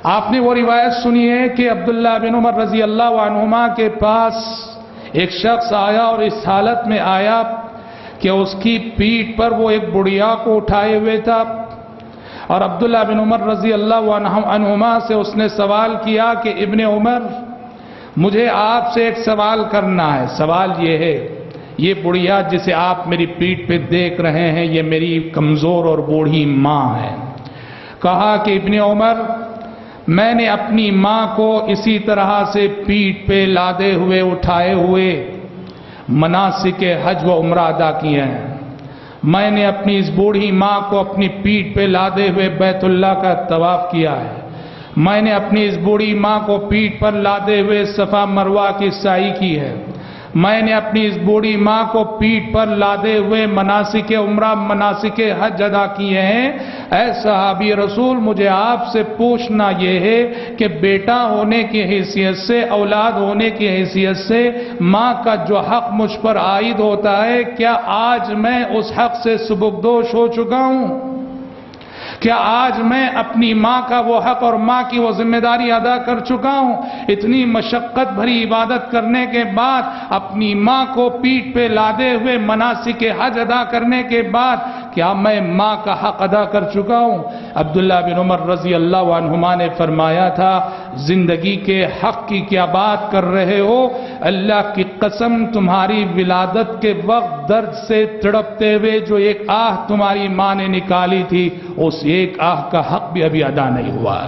آپ نے وہ روایت سنی ہے کہ عبداللہ بن عمر رضی اللہ عنہما کے پاس ایک شخص آیا اور اس حالت میں آیا کہ اس کی پیٹھ پر وہ ایک بڑھیا کو اٹھائے ہوئے تھا، اور عبداللہ بن عمر رضی اللہ عنہما سے اس نے سوال کیا کہ ابن عمر، مجھے آپ سے ایک سوال کرنا ہے۔ سوال یہ ہے، یہ بڑھیا جسے آپ میری پیٹھ پہ دیکھ رہے ہیں یہ میری کمزور اور بوڑھی ماں ہے۔ کہا کہ ابن عمر، میں نے اپنی ماں کو اسی طرح سے پیٹھ پہ لادے ہوئے اٹھائے ہوئے مناسک حج و عمرہ ادا کیے ہیں۔ میں نے اپنی اس بوڑھی ماں کو اپنی پیٹھ پہ لادے ہوئے بیت اللہ کا طواف کیا ہے۔ میں نے اپنی اس بوڑھی ماں کو پیٹھ پر لادے ہوئے صفا مروہ کی سعی کی ہے۔ میں نے اپنی اس بوڑھی ماں کو پیٹھ پر لادے ہوئے مناسک عمرہ مناسک حج ادا کیے ہیں۔ اے صحابی رسول، مجھے آپ سے پوچھنا یہ ہے کہ بیٹا ہونے کی حیثیت سے، اولاد ہونے کی حیثیت سے ماں کا جو حق مجھ پر عائد ہوتا ہے، کیا آج میں اس حق سے سبکدوش ہو چکا ہوں؟ کیا آج میں اپنی ماں کا وہ حق اور ماں کی وہ ذمہ داری ادا کر چکا ہوں؟ اتنی مشقت بھری عبادت کرنے کے بعد، اپنی ماں کو پیٹھ پہ لادے ہوئے مناسک حج ادا کرنے کے بعد، کیا میں ماں کا حق ادا کر چکا ہوں؟ عبداللہ بن عمر رضی اللہ عنہما نے فرمایا تھا، زندگی کے حق کی کیا بات کر رہے ہو؟ اللہ کی قسم، تمہاری ولادت کے وقت درد سے تڑپتے ہوئے جو ایک آہ تمہاری ماں نے نکالی تھی، اس ایک آہ کا حق بھی ابھی ادا نہیں ہوا ہے۔